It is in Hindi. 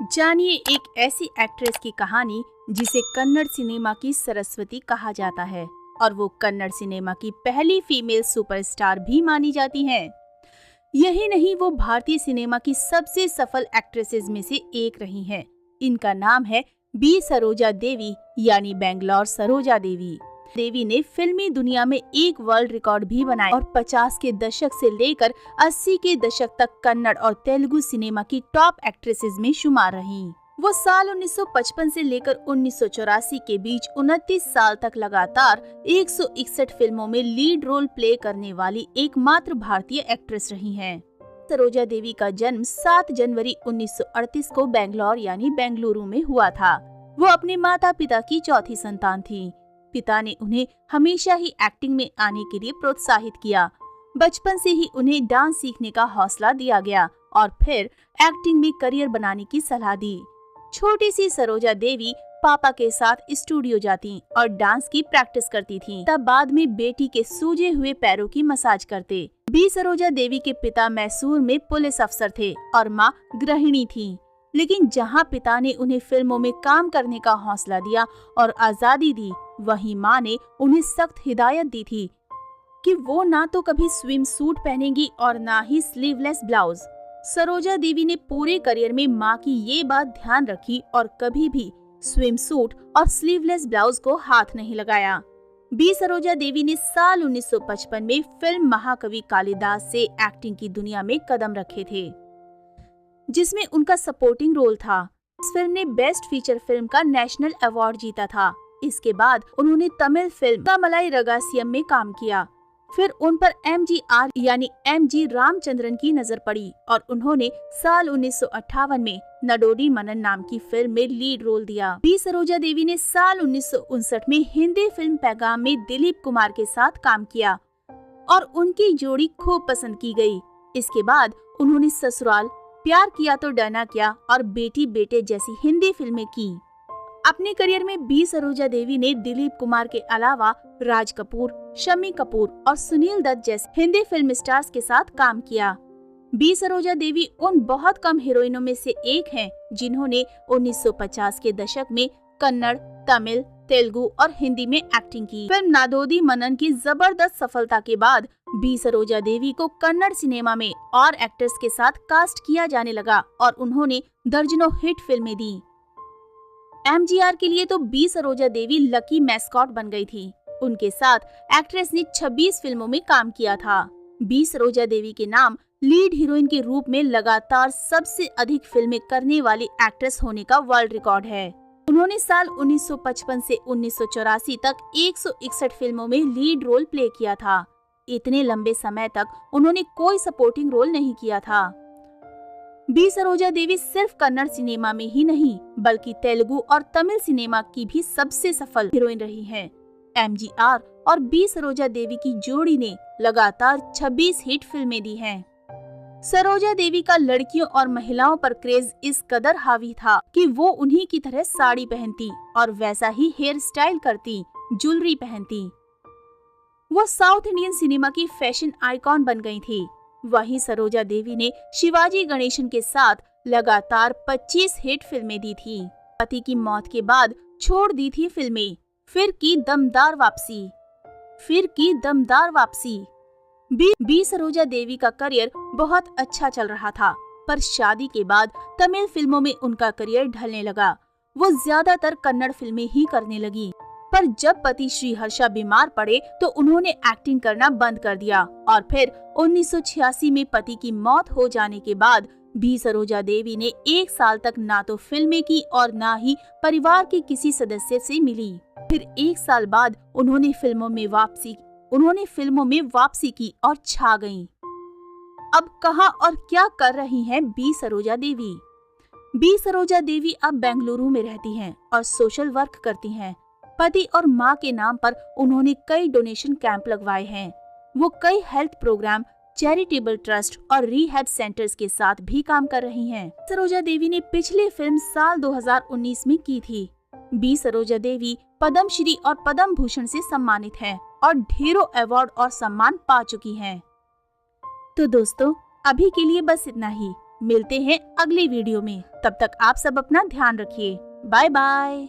जानिए एक ऐसी एक्ट्रेस की कहानी जिसे कन्नड़ सिनेमा की सरस्वती कहा जाता है और वो कन्नड़ सिनेमा की पहली फीमेल सुपरस्टार भी मानी जाती हैं। यही नहीं, वो भारतीय सिनेमा की सबसे सफल एक्ट्रेसेस में से एक रही हैं। इनका नाम है बी सरोजा देवी यानी बेंगलोर सरोजा देवी। देवी ने फिल्मी दुनिया में एक वर्ल्ड रिकॉर्ड भी बनाया और 50 के दशक से लेकर 80 के दशक तक कन्नड़ और तेलुगु सिनेमा की टॉप एक्ट्रेसेस में शुमार रहीं। वो साल 1955 से लेकर 1984 के बीच 29 साल तक लगातार 161 फिल्मों में लीड रोल प्ले करने वाली एकमात्र भारतीय एक्ट्रेस रही हैं। सरोजा देवी का जन्म 7 जनवरी 1938 को बेंगलोर यानी बेंगलुरु में हुआ था। वो अपने माता पिता की चौथी संतान थी। पिता ने उन्हें हमेशा ही एक्टिंग में आने के लिए प्रोत्साहित किया। बचपन से ही उन्हें डांस सीखने का हौसला दिया गया और फिर एक्टिंग में करियर बनाने की सलाह दी। छोटी सी सरोजा देवी पापा के साथ स्टूडियो जाती और डांस की प्रैक्टिस करती थीं। तब बाद में बेटी के सूजे हुए पैरों की मसाज करते। बी सरोजा देवी के पिता मैसूर में पुलिस अफसर थे और माँ गृहिणी थी। लेकिन जहाँ पिता ने उन्हें फिल्मों में काम करने का हौसला दिया और आजादी दी, वहीं माँ ने उन्हें सख्त हिदायत दी थी कि वो ना तो कभी स्विम सूट पहनेंगी और ना ही स्लीवलेस ब्लाउज। सरोजा देवी ने पूरे करियर में माँ की ये बात ध्यान रखी और कभी भी स्विम सूट और स्लीवलेस ब्लाउज को हाथ नहीं लगाया। बी सरोजा देवी ने साल 1955 में फिल्म महाकवि कालिदास से एक्टिंग की दुनिया में कदम रखे थे, जिसमें उनका सपोर्टिंग रोल था। इस फिल्म ने बेस्ट फीचर फिल्म का नेशनल अवार्ड जीता था। इसके बाद उन्होंने तमिल फिल्म कमलाई रगासियम में काम किया। फिर उन पर MGR यानी MG रामचंद्रन की नजर पड़ी और उन्होंने साल 1958 में नडोडी मनन नाम की फिल्म में लीड रोल दिया। बी सरोजा देवी ने साल 1959 में हिंदी फिल्म पैगाम में दिलीप कुमार के साथ काम किया और उनकी जोड़ी खूब पसंद की गई। इसके बाद उन्होंने ससुराल, प्यार किया तो डरना क्या और बेटी बेटे जैसी हिंदी फिल्में की। अपने करियर में बी सरोजा देवी ने दिलीप कुमार के अलावा राज कपूर, शम्मी कपूर और सुनील दत्त जैसे हिंदी फिल्म स्टार्स के साथ काम किया। बी सरोजा देवी उन बहुत कम हीरोइनों में से एक हैं जिन्होंने 1950 के दशक में कन्नड़, तमिल, तेलुगु और हिंदी में एक्टिंग की। फिल्म नादोदी मनन की जबरदस्त सफलता के बाद बी सरोजा देवी को कन्नड़ सिनेमा में और एक्टर्स के साथ कास्ट किया जाने लगा और उन्होंने दर्जनों हिट फिल्में दी। MGR के लिए तो बी सरोजा देवी लकी मैस्कॉट बन गई थी। उनके साथ एक्ट्रेस ने 26 फिल्मों में काम किया था। बी सरोजा देवी के नाम लीड हीरोइन के रूप में लगातार सबसे अधिक फिल्में करने वाली एक्ट्रेस होने का वर्ल्ड रिकॉर्ड है। उन्होंने साल 1955 से 1984 तक 161 फिल्मों में लीड रोल प्ले किया था। इतने लंबे समय तक उन्होंने कोई सपोर्टिंग रोल नहीं किया था। बी सरोजा देवी सिर्फ कन्नड़ सिनेमा में ही नहीं बल्कि तेलुगु और तमिल सिनेमा की भी सबसे सफल हीरोइन रही हैं। MGR और बी सरोजा देवी की जोड़ी ने लगातार 26 हिट फिल्में दी हैं। सरोजा देवी का लड़कियों और महिलाओं पर क्रेज इस कदर हावी था कि वो उन्हीं की तरह साड़ी पहनती और वैसा ही हेयर स्टाइल करती, ज्वेलरी पहनती। वो साउथ इंडियन सिनेमा की फैशन आइकॉन बन गई थी। वहीं सरोजा देवी ने शिवाजी गणेशन के साथ लगातार 25 हिट फिल्में दी थी। पति की मौत के बाद छोड़ दी थी फिल्में, फिर की दमदार वापसी। बी सरोजा देवी का करियर बहुत अच्छा चल रहा था, पर शादी के बाद तमिल फिल्मों में उनका करियर ढलने लगा। वो ज्यादातर कन्नड़ फिल्में ही करने लगी। पर जब पति श्री हर्षा बीमार पड़े तो उन्होंने एक्टिंग करना बंद कर दिया और फिर 1986 में पति की मौत हो जाने के बाद बी सरोजा देवी ने 1 साल तक ना तो फिल्में की और ना ही परिवार के किसी सदस्य से मिली। फिर 1 साल बाद उन्होंने फिल्मों में वापसी की और छा गईं। अब कहां और क्या कर रही हैं बी सरोजा देवी? बी सरोजा देवी अब बेंगलुरु में रहती हैं और सोशल वर्क करती हैं। पति और माँ के नाम पर उन्होंने कई डोनेशन कैंप लगवाए हैं। वो कई हेल्थ प्रोग्राम, चैरिटेबल ट्रस्ट और रिहैब सेंटर्स के साथ भी काम कर रही हैं। सरोजा देवी ने पिछली फिल्म साल 2019 में की थी। बी सरोजा देवी पद्मश्री और पद्म भूषण से सम्मानित हैं और ढेरों अवार्ड और सम्मान पा चुकी हैं। तो दोस्तों, अभी के लिए बस इतना ही। मिलते हैं अगली वीडियो में। तब तक आप सब अपना ध्यान रखिए। Bye bye.